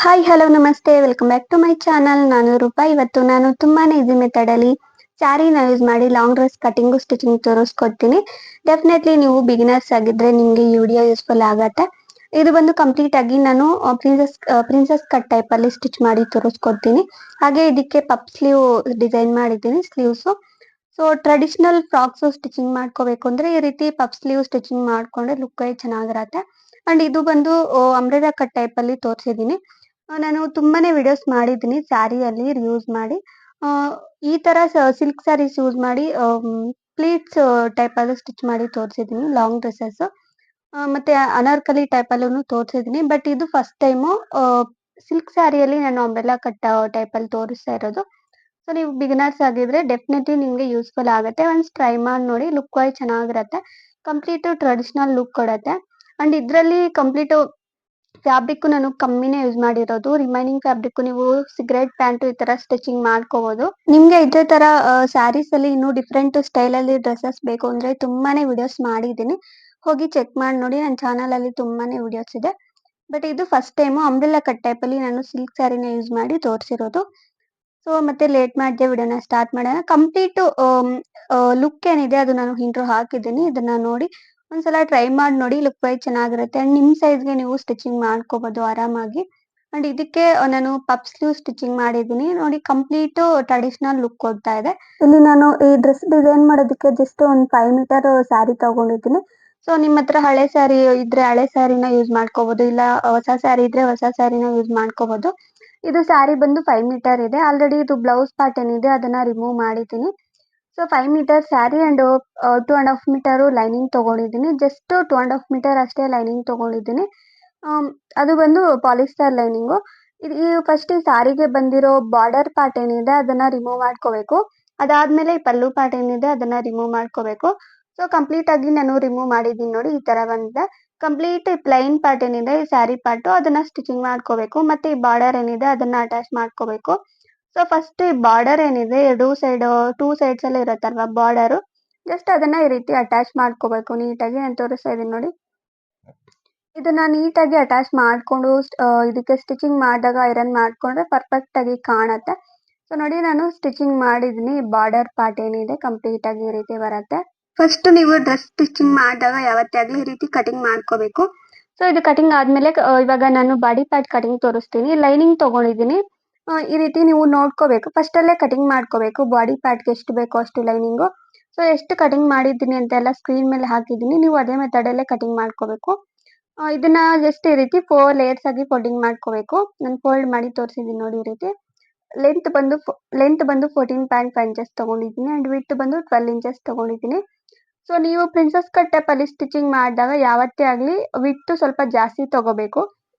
Hi hello ನಮಸ್ತೆ welcome back to my channel. ನಾನು ರೂಪಾ. ಇವತ್ತು ನಾನು ತುಂಬಾನೇ ಈಸಿ ಮೆಥಡ್ ಅಲ್ಲಿ ಸ್ಯಾರಿನ ಯೂಸ್ ಮಾಡಿ ಲಾಂಗ್ ಡ್ರೆಸ್ ಕಟಿಂಗು ಸ್ಟಿಚಿಂಗ್ ತೋರಿಸ್ಕೊಡ್ತೀನಿ. ಡೆಫಿನೆಟ್ಲಿ ನೀವು ಬಿಗಿನರ್ಸ್ ಆಗಿದ್ರೆ ನಿಮಗೆ ಈ ವಿಡಿಯೋ ಯೂಸ್ಫುಲ್ ಆಗತ್ತೆ. ಇದು ಬಂದು ಕಂಪ್ಲೀಟ್ ಆಗಿ ನಾನು ಪ್ರಿನ್ಸಸ್ ಕಟ್ ಟೈಪ್ ಅಲ್ಲಿ ಸ್ಟಿಚ್ ಮಾಡಿ ತೋರಿಸ್ಕೊಡ್ತೀನಿ. ಹಾಗೆ ಇದಕ್ಕೆ ಪಪ್ ಸ್ಲೀವ್ ಡಿಸೈನ್ ಮಾಡಿದ್ದೀನಿ sleeves. So traditional frocks stitching ಮಾಡ್ಕೋಬೇಕು ಅಂದ್ರೆ ಈ ರೀತಿ ಪಪ್ ಸ್ಲೀವ್ ಸ್ಟಿಚಿಂಗ್ ಮಾಡ್ಕೊಂಡ್ರೆ ಲುಕ್ ಚೆನ್ನಾಗಿರತ್ತೆ. ಅಂಡ್ ಇದು ಬಂದು ಅಂಬ್ರೆಲಾ ಕಟ್ ಟೈಪ್ ಅಲ್ಲಿ ತೋರಿಸಿದೀನಿ. ನಾನು ತುಂಬಾನೇ ವಿಡಿಯೋಸ್ ಮಾಡಿದ್ದೀನಿ ಸ್ಯಾರಿಯಲ್ಲಿ ಯೂಸ್ ಮಾಡಿ. ಆ, ಈ ತರ ಸಿಲ್ಕ್ ಸ್ಯಾರೀಸ್ ಯೂಸ್ ಮಾಡಿ ಪ್ಲೀಟ್ಸ್ ಟೈಪ್ ಅಲ್ಲಿ ಸ್ಟಿಚ್ ಮಾಡಿ ತೋರಿಸಿದೀನಿ ಲಾಂಗ್ ಡ್ರೆಸ್ಸಸ್. ಮತ್ತೆ ಅನಾರ್ಕಲಿ ಟೈಪ್ ಅಲ್ಲೂ ತೋರಿಸಿದೀನಿ. ಬಟ್ ಇದು ಫಸ್ಟ್ ಟೈಮು ಸಿಲ್ಕ್ ಸ್ಯಾರಿಯಲ್ಲಿ ನಾನು ಅಂಬ್ರೆಲಾ ಕಟ್ ಟೈಪ್ ಅಲ್ಲಿ ತೋರಿಸ್ತಾ ಇರೋದು. ಸೊ ನೀವು ಬಿಗಿನರ್ಸ್ ಆಗಿದ್ರೆ ಡೆಫಿನೆಟ್ಲಿ ನಿಮ್ಗೆ ಯೂಸ್ಫುಲ್ ಆಗುತ್ತೆ. ಒನ್ಸ್ ಟ್ರೈ ಮಾಡಿ ನೋಡಿ, ಲುಕ್ ವೈಸ್ ಚೆನ್ನಾಗಿರತ್ತೆ. ಕಂಪ್ಲೀಟ್ ಟ್ರೆಡಿಷನಲ್ ಲುಕ್ ಕೊಡುತ್ತೆ. ಅಂಡ್ ಇದರಲ್ಲಿ ಕಂಪ್ಲೀಟ್ ಫ್ಯಾಬ್ರಿಕ್ ನಾನು ಕಮ್ಮಿನೇ ಯೂಸ್ ಮಾಡಿರೋದು. ರಿಮೈನಿಂಗ್ ಫ್ಯಾಬ್ರಿಕ್ ನೀವು ಸಿಗರೇಟ್ ಪ್ಯಾಂಟ್ ಈ ತರ ಸ್ಟಿಚಿಂಗ್ ಮಾಡ್ಕೋಬಹುದು. ನಿಮ್ಗೆ ಇದೇ ತರ ಸ್ಯಾರೀಸ್ ಅಲ್ಲಿ ಇನ್ನೂ ಡಿಫ್ರೆಂಟ್ ಸ್ಟೈಲ್ ಅಲ್ಲಿ ಡ್ರೆಸ್ಸಸ್ ಬೇಕು ಅಂದ್ರೆ ತುಂಬಾನೇ ವಿಡಿಯೋಸ್ ಮಾಡಿದ್ದೀನಿ. ಹೋಗಿ ಚೆಕ್ ಮಾಡಿ ನೋಡಿ, ನನ್ನ ಚಾನಲ್ ಅಲ್ಲಿ ತುಂಬಾನೇ ವಿಡಿಯೋಸ್ ಇದೆ. ಬಟ್ ಇದು first time umbrella cut type ಅಲ್ಲಿ ನಾನು ಸಿಲ್ಕ್ ಸ್ಯಾರಿನ ಯೂಸ್ ಮಾಡಿ ತೋರಿಸಿರೋದು. ಸೊ ಮತ್ತೆ ಲೇಟ್ ಮಾಡದೆ ವಿಡಿಯೋನ ಸ್ಟಾರ್ಟ್ ಮಾಡೋಣ. ಕಂಪ್ಲೀಟ್ ಲುಕ್ ಏನಿದೆ ಅದು ನಾನು ಇಂಟ್ರೋ ಹಾಕಿದ್ದೀನಿ, ಇದನ್ನ ನೋಡಿ ಒಂದ್ಸಲ ಟ್ರೈ ಮಾಡಿ ನೋಡಿ. ಲುಕ್ ವೈಸ್ ಚೆನ್ನಾಗಿರುತ್ತೆ. ಅಂಡ್ ನಿಮ್ ಸೈಜ್ಗೆ ನೀವು ಸ್ಟಿಚಿಂಗ್ ಮಾಡ್ಕೋಬಹುದು ಆರಾಮಾಗಿ. ಅಂಡ್ ಇದಕ್ಕೆ ನಾನು ಪಪ್ ಸ್ಲೀವ್ ಸ್ಟಿಚಿಂಗ್ ಮಾಡಿದ್ದೀನಿ ನೋಡಿ. ಕಂಪ್ಲೀಟ್ ಟ್ರೆಡಿಷನಲ್ ಲುಕ್ ಕೊಡ್ತಾ ಇದೆ. ಇಲ್ಲಿ ನಾನು ಈ ಡ್ರೆಸ್ ಡಿಸೈನ್ ಮಾಡೋದಕ್ಕೆ ಜಸ್ಟ್ ಒಂದು 5 ಮೀಟರ್ ಸ್ಯಾರಿ ತಗೊಂಡಿದ್ದೀನಿ. ಸೊ ನಿಮ್ಮ ಹತ್ರ ಹಳೆ ಸ್ಯಾರಿ ಇದ್ರೆ ಹಳೆ ಸ್ಯಾರಿನ ಯೂಸ್ ಮಾಡ್ಕೋಬಹುದು, ಇಲ್ಲ ಹೊಸ ಸ್ಯಾರಿ ಇದ್ರೆ ಹೊಸ ಸ್ಯಾರಿನ ಯೂಸ್ ಮಾಡ್ಕೋಬಹುದು. ಇದು ಸ್ಯಾರಿ ಬಂದು 5 ಮೀಟರ್ ಇದೆ. ಆಲ್ರೆಡಿ ಇದು ಬ್ಲೌಸ್ ಪಾರ್ಟ್ ಏನಿದೆ ಅದನ್ನ ರಿಮೂವ್ ಮಾಡಿದ್ದೀನಿ. So 5 metre sari and 2.5 metre lining ತಗೊಂಡಿದ್ದೀನಿ. ಜಸ್ಟ್ 2.5 ಮೀಟರ್ ಅಷ್ಟೇ ಲೈನಿಂಗ್ ತಗೊಂಡಿದ್ದೀನಿ. ಅದು ಬಂದು ಪಾಲಿಸ್ಟರ್ ಲೈನಿಂಗು. ಈ ಫಸ್ಟ್ ಈ ಸ್ಯಾರಿಗೆ ಬಂದಿರೋ ಬಾರ್ಡರ್ ಪಾರ್ಟ್ ಏನಿದೆ ಅದನ್ನ ರಿಮೂವ್ ಮಾಡ್ಕೋಬೇಕು. ಅದಾದ್ಮೇಲೆ ಈ ಪಲ್ಲು ಪಾರ್ಟ್ ಏನಿದೆ ಅದನ್ನ ರಿಮೂವ್ ಮಾಡ್ಕೋಬೇಕು. ಸೊ ಕಂಪ್ಲೀಟ್ ಆಗಿ ನಾನು ರಿಮೂವ್ ಮಾಡಿದ್ದೀನಿ ನೋಡಿ, ಈ ತರ ಬಂದಿದೆ. ಕಂಪ್ಲೀಟ್ ಪ್ಲೈನ್ ಪಾರ್ಟ್ ಏನಿದೆ ಈ ಸ್ಯಾರಿ ಪಾರ್ಟ್ ಅದನ್ನ ಸ್ಟಿಚಿಂಗ್ ಮಾಡ್ಕೋಬೇಕು. ಮತ್ತೆ ಈ ಬಾರ್ಡರ್ ಏನಿದೆ ಅದನ್ನ ಅಟ್ಯಾಚ್ ಮಾಡ್ಕೋಬೇಕು. ಸೊ ಫಸ್ಟ್ ಈ ಬಾರ್ಡರ್ ಏನಿದೆ ಟೂ ಸೈಡ್ಸ್ ಅಲ್ಲಿ ಇರುತ್ತಲ್ವಾ ಬಾರ್ಡರ್, ಜಸ್ಟ್ ಅದನ್ನ ಈ ರೀತಿ ಅಟ್ಯಾಚ್ ಮಾಡ್ಕೋಬೇಕು ನೀಟಾಗಿ. ನಾನು ತೋರಿಸ್ತಾ ಇದೀನಿ ನೋಡಿ. ಇದನ್ನ ನೀಟಾಗಿ ಅಟ್ಯಾಚ್ ಮಾಡ್ಕೊಂಡು ಇದಕ್ಕೆ ಸ್ಟಿಚಿಂಗ್ ಮಾಡಿದಾಗ ಐರನ್ ಮಾಡ್ಕೊಂಡ್ರೆ ಪರ್ಫೆಕ್ಟ್ ಆಗಿ ಕಾಣುತ್ತೆ. ಸೊ ನೋಡಿ ನಾನು ಸ್ಟಿಚಿಂಗ್ ಮಾಡಿದೀನಿ. ಬಾರ್ಡರ್ ಪಾರ್ಟ್ ಏನಿದೆ ಕಂಪ್ಲೀಟ್ ಆಗಿ ಈ ರೀತಿ ಬರುತ್ತೆ. ಫಸ್ಟ್ ನೀವು ಡ್ರೆಸ್ ಸ್ಟಿಚಿಂಗ್ ಮಾಡಿದಾಗ ಯಾವತ್ತೇ ಆಗ್ಲಿ ಈ ರೀತಿ ಕಟಿಂಗ್ ಮಾಡ್ಕೋಬೇಕು. ಸೊ ಇದು ಕಟಿಂಗ್ ಆದ್ಮೇಲೆ ಇವಾಗ ನಾನು ಬಾಡಿ ಪಾರ್ಟ್ ಕಟಿಂಗ್ ತೋರಿಸ್ತೀನಿ. ಲೈನಿಂಗ್ ತಗೊಂಡಿದ್ದೀನಿ. ಈ ರೀತಿ ನೀವು ನೋಡ್ಕೋಬೇಕು. ಫಸ್ಟ್ ಅಲ್ಲೇ ಕಟಿಂಗ್ ಮಾಡ್ಕೋಬೇಕು. ಬಾಡಿ ಪಾರ್ಟ್ಗೆ ಎಷ್ಟು ಬೇಕೋ ಅಷ್ಟು ಲೈನಿಂಗು. ಸೊ ಎಷ್ಟು ಕಟಿಂಗ್ ಮಾಡಿದ್ದೀನಿ ಅಂತೆಲ್ಲ ಸ್ಕ್ರೀನ್ ಮೇಲೆ ಹಾಕಿದ್ದೀನಿ. ನೀವು ಅದೇ ಮೆಥಡ್ ಅಲ್ಲೇ ಕಟಿಂಗ್ ಮಾಡ್ಕೋಬೇಕು. ಇದನ್ನ ಜಸ್ಟ್ ಈ ರೀತಿ 4 ಲೇಯರ್ಸ್ ಆಗಿ ಫೋಲ್ಡಿಂಗ್ ಮಾಡ್ಕೋಬೇಕು. ನಾನು ಫೋಲ್ಡ್ ಮಾಡಿ ತೋರಿಸಿದ್ದೀನಿ ನೋಡಿ ಈ ರೀತಿ. ಲೆಂತ್ ಬಂದು 14.5 ಇಂಚಸ್ ತಗೊಂಡಿದ್ದೀನಿ. ಅಂಡ್ ವಿಡ್ತ್ ಬಂದು 12 ಇಂಚಸ್ ತಗೊಂಡಿದ್ದೀನಿ. ಸೊ ನೀವು ಪ್ರಿನ್ಸಸ್ ಕಟ್ ಟೈಪ್ ಅಲ್ಲಿ ಸ್ಟಿಚಿಂಗ್ ಮಾಡಿದಾಗ ಯಾವತ್ತೇ ಆಗ್ಲಿ ವಿಡ್ತ್ ಸ್ವಲ್ಪ ಜಾಸ್ತಿ ತಗೋಬೇಕು.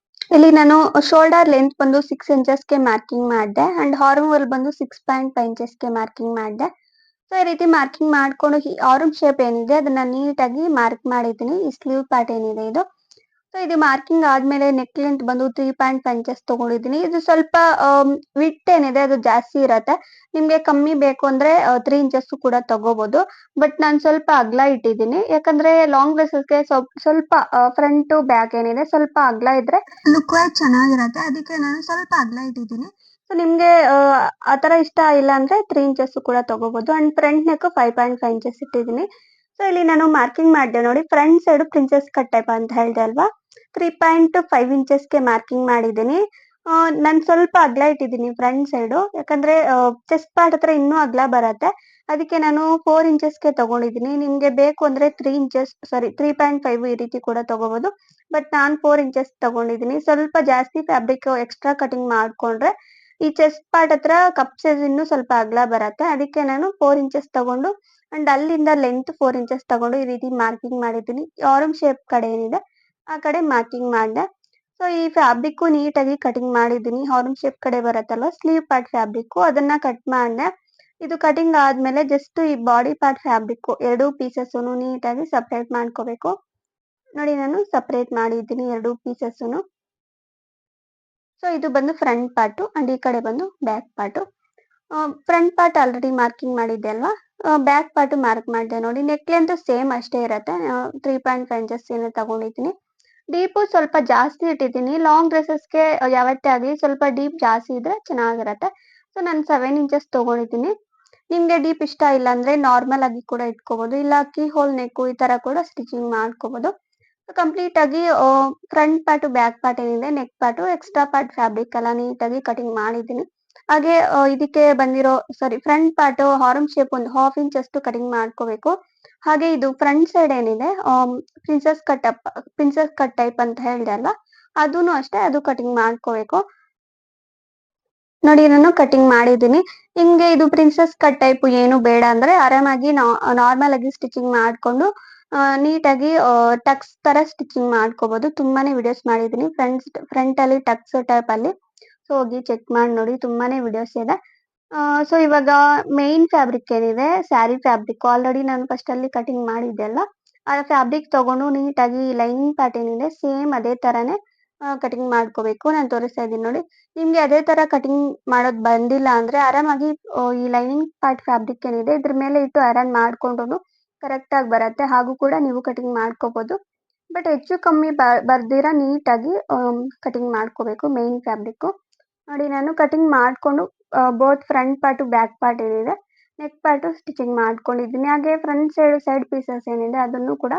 ಇಲ್ಲಿ ನಾನು ಶೋಲ್ಡರ್ ಲೆಂತ್ ಬಂದು 6 ಇಂಚಸ್ಗೆ ಮಾರ್ಕಿಂಗ್ ಮಾಡಿದೆ. ಅಂಡ್ ಆರ್ಮ್ ಹೋಲ್ ಬಂದು 6.5 ಇಂಚಸ್ಗೆ ಮಾರ್ಕಿಂಗ್ ಮಾಡಿದೆ. ಸೊ ಈ ರೀತಿ ಮಾರ್ಕಿಂಗ್ ಮಾಡ್ಕೊಂಡು ಆರ್ಮ್ ಶೇಪ್ ಏನಿದೆ ಅದನ್ನ ನೀಟಾಗಿ ಮಾರ್ಕ್ ಮಾಡಿದ್ದೀನಿ. ಈ ಸ್ಲೀವ್ ಪಾರ್ಟ್ ಏನಿದೆ ಇದು. ಸೊ ಇದು ಮಾರ್ಕಿಂಗ್ ಆದ್ಮೇಲೆ ನೆಕ್ ಲೆಂತ್ ಬಂದು 3.5 ಇಂಚಸ್ ತಗೊಂಡಿದ್ದೀನಿ. ಇದು ಸ್ವಲ್ಪ ವಿಡ್ತ್ ಏನಿದೆ ಅದು ಜಾಸ್ತಿ ಇರತ್ತೆ. ನಿಮ್ಗೆ ಕಮ್ಮಿ ಬೇಕು ಅಂದ್ರೆ 3 ಇಂಚಸ್ ಕೂಡ ತಗೋಬಹುದು. ಬಟ್ ನಾನು ಸ್ವಲ್ಪ ಅಗಲ ಇಟ್ಟಿದ್ದೀನಿ. ಯಾಕಂದ್ರೆ ಲಾಂಗ್ ಡ್ರೆಸ್ಸಸ್ಗೆ ಸ್ವಲ್ಪ ಫ್ರಂಟ್ ಬ್ಯಾಕ್ ಏನಿದೆ ಸ್ವಲ್ಪ ಅಗಲ ಇದ್ರೆ ಲುಕ್ ವೈಸ್ ಚೆನ್ನಾಗಿರತ್ತೆ. ಅದಕ್ಕೆ ನಾನು ಸ್ವಲ್ಪ ಅಗಲ ಇಟ್ಟಿದ್ದೀನಿ. ಸೊ ನಿಮ್ಗೆ ಆತರ ಇಷ್ಟ ಇಲ್ಲ ಅಂದ್ರೆ 3 ಇಂಚಸ್ ಕೂಡ ತಗೋಬಹುದು. ಅಂಡ್ ಫ್ರಂಟ್ ನೆಕ್ 5.5 ಇಂಚಸ್ ಇಟ್ಟಿದ್ದೀನಿ. ಸೊ ಇಲ್ಲಿ ನಾನು ಮಾರ್ಕಿಂಗ್ ಮಾಡಿದೆ ನೋಡಿ. Front side princess cut type ಅಂತ ಹೇಳ್ದೆ ಅಲ್ವಾ, 3.5 ಇಂಚಸ್ಗೆ ಮಾರ್ಕಿಂಗ್ ಮಾಡಿದ್ದೀನಿ. ನಾನು ಸ್ವಲ್ಪ ಅಗಲ ಇಟ್ಟಿದ್ದೀನಿ ಫ್ರಂಟ್ ಸೈಡು. ಯಾಕಂದ್ರೆ ಚೆಸ್ಟ್ ಪಾರ್ಟ್ ಹತ್ರ ಇನ್ನೂ ಅಗಲ ಬರತ್ತೆ. ಅದಕ್ಕೆ ನಾನು 4 ಇಂಚಸ್ಗೆ ತಗೊಂಡಿದ್ದೀನಿ. ನಿಮ್ಗೆ ಬೇಕು ಅಂದ್ರೆ 3.5 ಈ ರೀತಿ ಕೂಡ ತಗೋಬಹುದು. ಬಟ್ ನಾನು 4 ಇಂಚಸ್ ತಗೊಂಡಿದ್ದೀನಿ. ಸ್ವಲ್ಪ ಜಾಸ್ತಿ ಫ್ಯಾಬ್ರಿಕ್ ಎಕ್ಸ್ಟ್ರಾ ಕಟಿಂಗ್ ಮಾಡ್ಕೊಂಡ್ರೆ ಈ ಚೆಸ್ಟ್ ಪಾರ್ಟ್ ಹತ್ರ ಕಪ್ ಸೈಜ್ ಇನ್ನೂ ಸ್ವಲ್ಪ ಅಗಲ ಬರತ್ತೆ. ಅದಕ್ಕೆ ನಾನು 4 ಇಂಚಸ್ ತಗೊಂಡು ಅಂಡ್ ಅಲ್ಲಿಂದ ಲೆಂತ್ 4 ಇಂಚಸ್ ತಗೊಂಡು ಈ ರೀತಿ ಮಾರ್ಕಿಂಗ್ ಮಾಡಿದ್ದೀನಿ. ಆರ್ಮ್ ಶೇಪ್ ಕಡೆ ಏನಿದೆ ಆ ಕಡೆ ಮಾರ್ಕಿಂಗ್ ಮಾಡಿದೆ. ಸೊ ಈ ಫ್ಯಾಬ್ರಿಕ್ ನೀಟಾಗಿ ಕಟಿಂಗ್ ಮಾಡಿದ್ದೀನಿ. ಆರ್ಮ್ ಶೇಪ್ ಕಡೆ ಬರುತ್ತಲ್ವ ಸ್ಲೀವ್ ಪಾರ್ಟ್ ಫ್ಯಾಬ್ರಿಕ್ ಅದನ್ನ ಕಟ್ ಮಾಡಿದೆ. ಇದು ಕಟಿಂಗ್ ಆದ್ಮೇಲೆ ಜಸ್ಟ್ ಈ ಬಾಡಿ ಪಾರ್ಟ್ ಫ್ಯಾಬ್ರಿಕ್ ಎರಡು ಪೀಸಸ್ ನೀಟಾಗಿ ಸಪರೇಟ್ ಮಾಡ್ಕೋಬೇಕು. ನೋಡಿ ನಾನು ಸಪರೇಟ್ ಮಾಡಿದ್ದೀನಿ ಎರಡು ಪೀಸಸ್. ಸೊ ಇದು ಬಂದು ಫ್ರಂಟ್ ಪಾರ್ಟ್ ಅಂಡ್ ಈ ಕಡೆ ಬಂದು back part. Front part already marking ಮಾಡಿದ್ದೆ ಅಲ್ವಾ, ಬ್ಯಾಕ್ ಪಾರ್ಟ್ ಮಾರ್ಕ್ ಮಾಡಿದೆ ನೋಡಿ. ನೆಕ್ ಲೆಂತ್ ಸೇಮ್ ಅಷ್ಟೇ ಇರುತ್ತೆ. 3.5 ಇಂಚಸ್ ಏನು ತಗೊಂಡಿದ್ದೀನಿ. ಡೀಪು ಸ್ವಲ್ಪ ಜಾಸ್ತಿ ಇಟ್ಟಿದ್ದೀನಿ. ಲಾಂಗ್ ಡ್ರೆಸಸ್‌ಗೆ ಯಾವತ್ತೇ ಆಗ್ಲಿ ಸ್ವಲ್ಪ ಡೀಪ್ ಜಾಸ್ತಿ ಇದ್ರೆ ಚೆನ್ನಾಗಿರತ್ತೆ. ಸೊ ನಾನು 7 ಇಂಚಸ್ ತಗೊಂಡಿದ್ದೀನಿ. ನಿಮ್ಗೆ ಡೀಪ್ ಇಷ್ಟ ಇಲ್ಲ ಅಂದ್ರೆ ನಾರ್ಮಲ್ ಆಗಿ ಕೂಡ ಇಟ್ಕೋಬಹುದು. ಇಲ್ಲ ಕೀ ಹೋಲ್ ನೆಕ್ಕು ಈ ತರ ಕೂಡ ಸ್ಟಿಚಿಂಗ್ ಮಾಡ್ಕೋಬಹುದು. ಕಂಪ್ಲೀಟ್ ಆಗಿ ಫ್ರಂಟ್ ಪಾರ್ಟ್, ಬ್ಯಾಕ್ ಪಾರ್ಟ್ ಏನಿದೆ neck part, extra part fabric ಎಲ್ಲ ನೀಟಾಗಿ ಕಟಿಂಗ್ ಮಾಡಿದ್ದೀನಿ. ಹಾಗೆ ಇದಕ್ಕೆ ಬಂದಿರೋ ಫ್ರಂಟ್ ಪಾರ್ಟ್ ಹಾರ್ನ್ ಶೇಪ್ ಒಂದು ಹಾಫ್ ಇಂಚ್ ಅಷ್ಟು ಕಟಿಂಗ್ ಮಾಡ್ಕೋಬೇಕು. ಹಾಗೆ ಇದು ಫ್ರಂಟ್ ಸೈಡ್ ಏನಿದೆ ಪ್ರಿನ್ಸೆಸ್ ಕಟ್ ಟೈಪ್ ಅಂತ ಹೇಳ್ದೆ ಅಲ್ವಾ, ಅದೂನು ಅಷ್ಟೇ ಅದು ಕಟಿಂಗ್ ಮಾಡ್ಕೋಬೇಕು. ನೋಡಿ ನಾನು ಕಟಿಂಗ್ ಮಾಡಿದ್ದೀನಿ. ನಿಮ್ಗೆ ಇದು ಪ್ರಿನ್ಸೆಸ್ ಕಟ್ ಟೈಪ್ ಏನು ಬೇಡ ಅಂದ್ರೆ ಆರಾಮಾಗಿ ನಾರ್ಮಲ್ ಆಗಿ ಸ್ಟಿಚಿಂಗ್ ಮಾಡ್ಕೊಂಡು ನೀಟಾಗಿ ಟಕ್ಸ್ ತರ ಸ್ಟಿಚಿಂಗ್ ಮಾಡ್ಕೋಬಹುದು. ತುಂಬಾನೇ ವಿಡಿಯೋಸ್ ಮಾಡಿದ್ದೀನಿ ಫ್ರಂಟ್ ಅಲ್ಲಿ ಟಕ್ಸ್ ಟೈಪ್ ಅಲ್ಲಿ. ಸೊ ಹೋಗಿ ಚೆಕ್ ಮಾಡಿ ನೋಡಿ, ತುಂಬಾನೇ ವಿಡಿಯೋಸ್ ಇದೆ. ಸೊ ಇವಾಗ ಮೇನ್ ಫ್ಯಾಬ್ರಿಕ್ ಏನಿದೆ ಸ್ಯಾರಿ ಫ್ಯಾಬ್ರಿಕ್ ಆಲ್ರೆಡಿ ನಾನು ಫಸ್ಟ್ ಅಲ್ಲಿ ಕಟಿಂಗ್ ಮಾಡಿದ್ದೆ ಅಲ್ಲ, ಆ ಫ್ಯಾಬ್ರಿಕ್ ತಗೊಂಡು ನೀಟಾಗಿ ಲೈನಿಂಗ್ ಪಾರ್ಟ್ ಏನಿದೆ ಸೇಮ್ ಅದೇ ತರಾನೇ ಕಟಿಂಗ್ ಮಾಡ್ಕೋಬೇಕು. ನಾನು ತೋರಿಸ್ತಾ ಇದ್ದೀನಿ ನೋಡಿ. ನಿಮ್ಗೆ ಅದೇ ತರ ಕಟಿಂಗ್ ಮಾಡೋದ್ ಬಂದಿಲ್ಲ ಅಂದ್ರೆ ಆರಾಮಾಗಿ ಈ ಲೈನಿಂಗ್ ಪಾರ್ಟ್ ಫ್ಯಾಬ್ರಿಕ್ ಏನಿದೆ ಇದ್ರ ಮೇಲೆ ಇಟ್ಟು ಐರನ್ ಮಾಡ್ಕೊಂಡ್ರು ಕರೆಕ್ಟ್ ಆಗಿ ಬರತ್ತೆ. ಹಾಗೂ ಕೂಡ ನೀವು ಕಟಿಂಗ್ ಮಾಡ್ಕೋಬಹುದು. ಬಟ್ ಹೆಚ್ಚು ಕಮ್ಮಿ ಬರ್ದಿರ ನೀಟಾಗಿ ಕಟಿಂಗ್ ಮಾಡ್ಕೋಬೇಕು ಮೇನ್ ಫ್ಯಾಬ್ರಿಕ್. ನೋಡಿ ನಾನು ಕಟಿಂಗ್ ಮಾಡ್ಕೊಂಡು both front part back part ಏನಿದೆ ನೆಕ್ ಪಾರ್ಟ್ ಸ್ಟಿಚಿಂಗ್ ಮಾಡ್ಕೊಂಡಿದ್ದೀನಿ. ಹಾಗೆ ಫ್ರಂಟ್ ಸೈಡ್ ಪೀಸಸ್ ಏನಿದೆ ಅದನ್ನು ಕೂಡ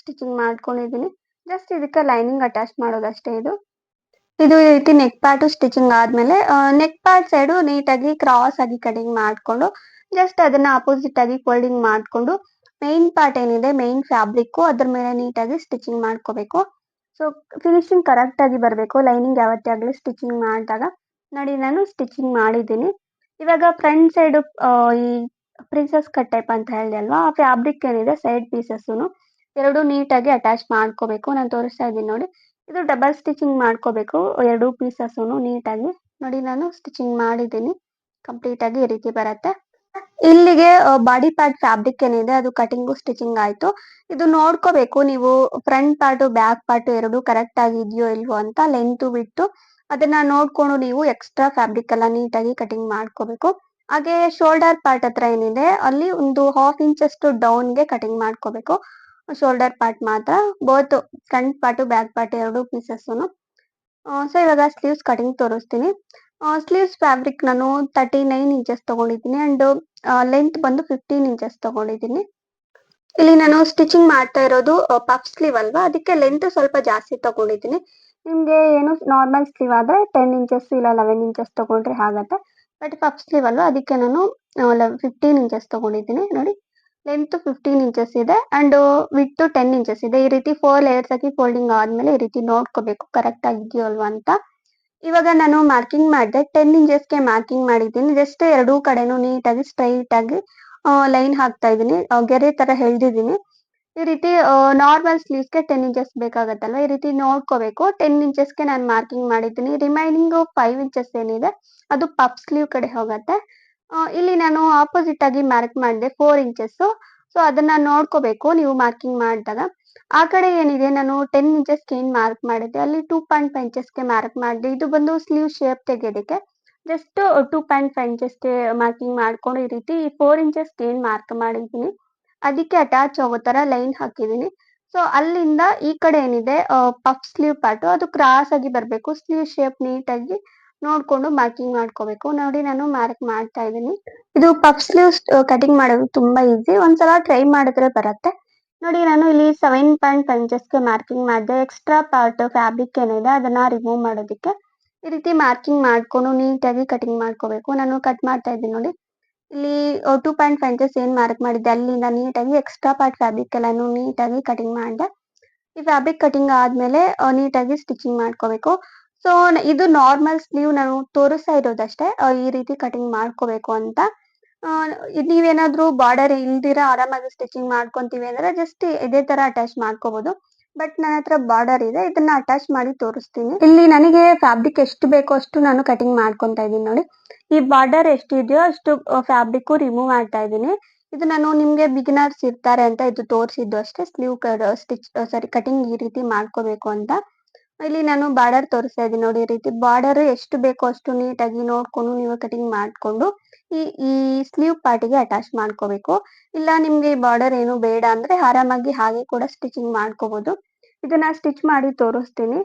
ಸ್ಟಿಚಿಂಗ್ ಮಾಡ್ಕೊಂಡಿದ್ದೀನಿ. ಜಸ್ಟ್ ಇದಕ್ಕೆ ಲೈನಿಂಗ್ ಅಟ್ಯಾಚ್ ಮಾಡೋದಷ್ಟೇ ಇದು. ಇದು ಈ ರೀತಿ ನೆಕ್ ಪಾರ್ಟ್ ಸ್ಟಿಚಿಂಗ್ ಆದ್ಮೇಲೆ ನೆಕ್ ಪಾರ್ಟ್ ಸೈಡ್ ನೀಟಾಗಿ ಕ್ರಾಸ್ ಆಗಿ ಕಟಿಂಗ್ ಮಾಡ್ಕೊಂಡು ಜಸ್ಟ್ ಅದನ್ನ ಅಪೋಸಿಟ್ ಆಗಿ ಫೋಲ್ಡಿಂಗ್ ಮಾಡ್ಕೊಂಡು ಮೈನ್ ಪಾರ್ಟ್ ಏನಿದೆ ಮೈನ್ ಫ್ಯಾಬ್ರಿಕ್ ಅದ್ರ ಮೇಲೆ ನೀಟಾಗಿ ಸ್ಟಿಚಿಂಗ್ ಮಾಡ್ಕೋಬೇಕು. ಸೊ ಫಿನಿಶಿಂಗ್ ಕರೆಕ್ಟ್ ಆಗಿ ಬರಬೇಕು ಲೈನಿಂಗ್ ಯಾವತ್ತೇ ಆಗಲಿ ಸ್ಟಿಚಿಂಗ್ ಮಾಡಿದಾಗ. ನೋಡಿ ನಾನು ಸ್ಟಿಚಿಂಗ್ ಮಾಡಿದ್ದೀನಿ. ಇವಾಗ ಫ್ರಂಟ್ ಸೈಡ್ ಈ ಪ್ರಿನ್ಸೆಸ್ ಕಟ್ ಟೈಪ್ ಅಂತ ಹೇಳಿದೆ ಅಲ್ವಾ, ಆ ಫ್ಯಾಬ್ರಿಕ್ ಏನಿದೆ ಸೈಡ್ ಪೀಸಸ್ನು ಎರಡು ನೀಟಾಗಿ ಅಟ್ಯಾಚ್ ಮಾಡ್ಕೋಬೇಕು. ನಾನು ತೋರಿಸ್ತಾ ಇದ್ದೀನಿ ನೋಡಿ. ಇದು ಡಬಲ್ ಸ್ಟಿಚಿಂಗ್ ಮಾಡ್ಕೋಬೇಕು ಎರಡು ಪೀಸಸ್ನು ನೀಟಾಗಿ. ನೋಡಿ ನಾನು ಸ್ಟಿಚಿಂಗ್ ಮಾಡಿದ್ದೀನಿ. ಕಂಪ್ಲೀಟ್ ಆಗಿ ಈ ರೀತಿ ಬರುತ್ತೆ. ಇಲ್ಲಿಗೆ ಬಾಡಿ ಪಾರ್ಟ್ ಫ್ಯಾಬ್ರಿಕ್ ಏನಿದೆ ಅದು ಕಟಿಂಗು ಸ್ಟಿಚಿಂಗ್ ಆಯ್ತು. ಇದು ನೋಡ್ಕೋಬೇಕು ನೀವು ಫ್ರಂಟ್ ಪಾರ್ಟ್ ಬ್ಯಾಕ್ ಪಾರ್ಟ್ ಎರಡು ಕರೆಕ್ಟ್ ಆಗಿ ಇದೆಯೋ ಇಲ್ವೋ ಅಂತ ಲೆಂತ್ ಬಿಟ್ಟು ಅದನ್ನ ನೋಡ್ಕೊಂಡು ನೀವು ಎಕ್ಸ್ಟ್ರಾ ಫ್ಯಾಬ್ರಿಕ್ ಎಲ್ಲ ನೀಟಾಗಿ ಕಟಿಂಗ್ ಮಾಡ್ಕೋಬೇಕು. ಹಾಗೆ ಶೋಲ್ಡರ್ ಪಾರ್ಟ್ ಹತ್ರ ಏನಿದೆ ಅಲ್ಲಿ ಒಂದು ಹಾಫ್ ಇಂಚ್ ಅಷ್ಟು ಡೌನ್ಗೆ ಕಟಿಂಗ್ ಮಾಡ್ಕೋಬೇಕು. ಶೋಲ್ಡರ್ ಪಾರ್ಟ್ ಮಾತ್ರ both front part back part ಎರಡು ಪೀಸಸ್ನು. ಸೊ ಇವಾಗ ಸ್ಲೀವ್ಸ್ ಕಟಿಂಗ್ ತೋರಿಸ್ತೀನಿ. ಸ್ಲೀವ್ಸ್ ಫ್ಯಾಬ್ರಿಕ್ ನಾನು 39 ಇಂಚಸ್ ತಗೊಂಡಿದ್ದೀನಿ ಅಂಡ್ ಲೆಂತ್ ಬಂದು 15 ಇಂಚಸ್ ತಗೊಂಡಿದ್ದೀನಿ. ಇಲ್ಲಿ ನಾನು ಸ್ಟಿಚಿಂಗ್ ಮಾಡ್ತಾ ಇರೋದು ಪಫ್ ಸ್ಲೀವ್ ಅಲ್ವಾ, ಅದಕ್ಕೆ ಲೆಂತ್ ಸ್ವಲ್ಪ ಜಾಸ್ತಿ ತಗೊಂಡಿದ್ದೀನಿ. ನಿಮ್ಗೆ ಏನು ನಾರ್ಮಲ್ ಸ್ಲೀವ್ ಆದ್ರೆ 10 ಇಂಚಸ್ ಇಲ್ಲ 11 ಇಂಚಸ್ ತಗೊಂಡ್ರೆ ಆಗತ್ತೆ. ಬಟ್ ಪಫ್ ಸ್ಲೀವ್ ಅಲ್ವಾ ಅದಕ್ಕೆ ನಾನು 15 ಇಂಚಸ್ ತಗೊಂಡಿದ್ದೀನಿ. ನೋಡಿ ಲೆಂತ್ 15 ಇಂಚಸ್ ಇದೆ ಅಂಡ್ ವಿಡ್ತ್ 10 ಇಂಚಸ್ ಇದೆ. ಈ ರೀತಿ 4 ಲೇಯರ್ಸ್ ಆಗಿ ಫೋಲ್ಡಿಂಗ್ ಆದ್ಮೇಲೆ ಈ ರೀತಿ ನೋಡ್ಕೋಬೇಕು ಕರೆಕ್ಟ್ ಆಗಿದೆಯೋ ಅಲ್ವಾ ಅಂತ. ಇವಾಗ ನಾನು ಮಾರ್ಕಿಂಗ್ ಮಾಡಿದೆ 10 ಇಂಚಸ್ಗೆ ಮಾರ್ಕಿಂಗ್ ಮಾಡಿದ್ದೀನಿ. ಜಸ್ಟ್ ಎರಡೂ ಕಡೆನೂ ನೀಟಾಗಿ ಸ್ಟ್ರೈಟ್ ಆಗಿ ಲೈನ್ ಹಾಕ್ತಾ ಇದ್ದೀನಿ. ಗೆರೆ ತರ ಎಳ್ದಿದ್ದೀನಿ. ಈ ರೀತಿ ನಾರ್ಮಲ್ ಸ್ಲೀವ್ಸ್ಗೆ 10 ಇಂಚಸ್ ಬೇಕಾಗತ್ತಲ್ವಾ, ಈ ರೀತಿ ನೋಡ್ಕೋಬೇಕು. 10 ಇಂಚಸ್ಗೆ ನಾನು ಮಾರ್ಕಿಂಗ್ ಮಾಡಿದ್ದೀನಿ. ರಿಮೈನಿಂಗ್ 5 ಇಂಚಸ್ ಏನಿದೆ ಅದು ಪಫ್ ಸ್ಲೀವ್ ಕಡೆ ಹೋಗತ್ತೆ. ಇಲ್ಲಿ ನಾನು ಆಪೋಸಿಟ್ ಆಗಿ ಮಾರ್ಕ್ ಮಾಡಿದೆ 4 ಇಂಚಸ್. ಸೊ ಅದನ್ನ ನೋಡ್ಕೋಬೇಕು ನೀವು ಮಾರ್ಕಿಂಗ್ ಮಾಡಿದಾಗ. ಆ ಕಡೆ ಏನಿದೆ ನಾನು 10 ಇಂಚಸ್ಗೆ ಏನ್ ಮಾರ್ಕ್ ಮಾಡಿದ್ದೆ ಅಲ್ಲಿ 2.5 ಇಂಚಸ್ಗೆ ಮಾರ್ಕ್ ಮಾಡಿದೆ. ಇದು ಬಂದು ಸ್ಲೀವ್ ಶೇಪ್ ತೆಗೆಯೋದಕ್ಕೆ ಜಸ್ಟ್ 2.5 ಇಂಚಸ್ಗೆ ಮಾರ್ಕಿಂಗ್ ಮಾಡ್ಕೊಂಡು ಈ ರೀತಿ 4 ಇಂಚಸ್ಗೆ ಏನ್ ಮಾರ್ಕ್ ಮಾಡಿದ್ದೀನಿ ಅದಕ್ಕೆ ಅಟ್ಯಾಚ್ ಆಗೋ ತರ ಲೈನ್ ಹಾಕಿದ್ದೀನಿ. ಸೊ ಅಲ್ಲಿಂದ ಈ ಕಡೆ ಏನಿದೆ ಪಫ್ ಸ್ಲೀವ್ ಪಾರ್ಟ್ ಅದು ಕ್ರಾಸ್ ಆಗಿ ಬರಬೇಕು. ಸ್ಲೀವ್ ಶೇಪ್ ನೀಟಾಗಿ ನೋಡ್ಕೊಂಡು ಮಾರ್ಕಿಂಗ್ ಮಾಡ್ಕೋಬೇಕು. ನೋಡಿ ನಾನು ಮಾರ್ಕ್ ಮಾಡ್ತಾ ಇದ್ದೀನಿ. ಇದು ಪಫ್ ಸ್ಲೀವ್ಸ್ ಕಟಿಂಗ್ ಮಾಡೋದು ತುಂಬಾ ಈಸಿ. ಒಂದ್ಸಲ ಟ್ರೈ ಮಾಡಿದ್ರೆ ಬರುತ್ತೆ. ನೋಡಿ ನಾನು ಇಲ್ಲಿ 7.5 ಇಂಚಸ್ಗೆ ಮಾರ್ಕಿಂಗ್ ಮಾಡಿದೆ. ಎಕ್ಸ್ಟ್ರಾ ಪಾರ್ಟ್ ಫ್ಯಾಬ್ರಿಕ್ ಏನಿದೆ ಅದನ್ನ ರಿಮೂವ್ ಮಾಡೋದಕ್ಕೆ ಈ ರೀತಿ ಮಾರ್ಕಿಂಗ್ ಮಾಡ್ಕೊಂಡು ನೀಟಾಗಿ ಕಟಿಂಗ್ ಮಾಡ್ಕೋಬೇಕು. ನಾನು ಕಟ್ ಮಾಡ್ತಾ ಇದ್ದೀನಿ ನೋಡಿ. ಇಲ್ಲಿ 2.5 ಇಂಚಸ್ ಏನ್ ಮಾರ್ಕ್ ಮಾಡಿದ್ದೆ ಅಲ್ಲಿಂದ ನೀಟಾಗಿ ಎಕ್ಸ್ಟ್ರಾ ಪಾರ್ಟ್ ಫ್ಯಾಬ್ರಿಕ್ ಎಲ್ಲಾನು ನೀಟಾಗಿ ಕಟಿಂಗ್ ಮಾಡಿದೆ. ಈ ಫ್ಯಾಬ್ರಿಕ್ ಕಟಿಂಗ್ ಆದ್ಮೇಲೆ ನೀಟಾಗಿ ಸ್ಟಿಚಿಂಗ್ ಮಾಡ್ಕೋಬೇಕು. ಸೊ ಇದು ನಾರ್ಮಲ್ ಸ್ಲೀವ್ ನಾನು ತೋರಿಸ್ತಾ ಇರೋದಷ್ಟೇ ಈ ರೀತಿ ಕಟಿಂಗ್ ಮಾಡ್ಕೋಬೇಕು ಅಂತ. ನೀವೇನಾದ್ರೂ ಬಾರ್ಡರ್ ಇಲ್ದಿರ ಆರಾಮಾಗಿ ಸ್ಟಿಚಿಂಗ್ ಮಾಡ್ಕೊಂತೀವಿ ಅಂದ್ರೆ ಜಸ್ಟ್ ಇದೇ ತರ ಅಟ್ಯಾಚ್ ಮಾಡ್ಕೋಬಹುದು. ಬಟ್ ನನ್ನ ಹತ್ರ ಬಾರ್ಡರ್ ಇದೆ, ಇದನ್ನ ಅಟ್ಯಾಚ್ ಮಾಡಿ ತೋರಿಸ್ತೀನಿ. ಇಲ್ಲಿ ನನಗೆ ಫ್ಯಾಬ್ರಿಕ್ ಎಷ್ಟು ಬೇಕೋ ಅಷ್ಟು ನಾನು ಕಟಿಂಗ್ ಮಾಡ್ಕೊಂತಾ ಇದ್ದೀನಿ ನೋಡಿ. ಈ ಬಾರ್ಡರ್ ಎಷ್ಟು ಇದೆಯೋ ಅಷ್ಟು ಫ್ಯಾಬ್ರಿಕ್ ರಿಮೂವ್ ಮಾಡ್ತಾ ಇದ್ದೀನಿ. ಇದು ನಾನು ನಿಮ್ಗೆ ಬಿಗಿನರ್ಸ್ ಇರ್ತಾರೆ ಅಂತ ಇದು ತೋರಿಸಿದ್ದು ಅಷ್ಟೇ. ಸ್ಲೀವ್ ಕಟಿಂಗ್ ಈ ರೀತಿ ಮಾಡ್ಕೋಬೇಕು ಅಂತ. ಇಲ್ಲಿ ನಾನು ಬಾರ್ಡರ್ ತೋರಿಸ್ತಾ ಇದ್ದೀನಿ ನೋಡಿ. ಈ ರೀತಿ ಬಾರ್ಡರ್ ಎಷ್ಟು ಬೇಕೋ ಅಷ್ಟು ನೀಟಾಗಿ ನೋಡ್ಕೊಂಡು ನೀವು ಕಟಿಂಗ್ ಮಾಡ್ಕೊಂಡು ಈ ಈ ಸ್ಲೀವ್ ಪಾರ್ಟಿಗೆ ಅಟ್ಯಾಚ್ ಮಾಡ್ಕೋಬೇಕು. ಇಲ್ಲ ನಿಮ್ಗೆ ಬಾರ್ಡರ್ ಏನು ಬೇಡ ಅಂದ್ರೆ ಆರಾಮಾಗಿ ಹಾಗೆ ಕೂಡ ಸ್ಟಿಚಿಂಗ್ ಮಾಡ್ಕೋಬಹುದು. ಇದನ್ನ ಸ್ಟಿಚ್ ಮಾಡಿ ತೋರಿಸ್ತೀನಿ.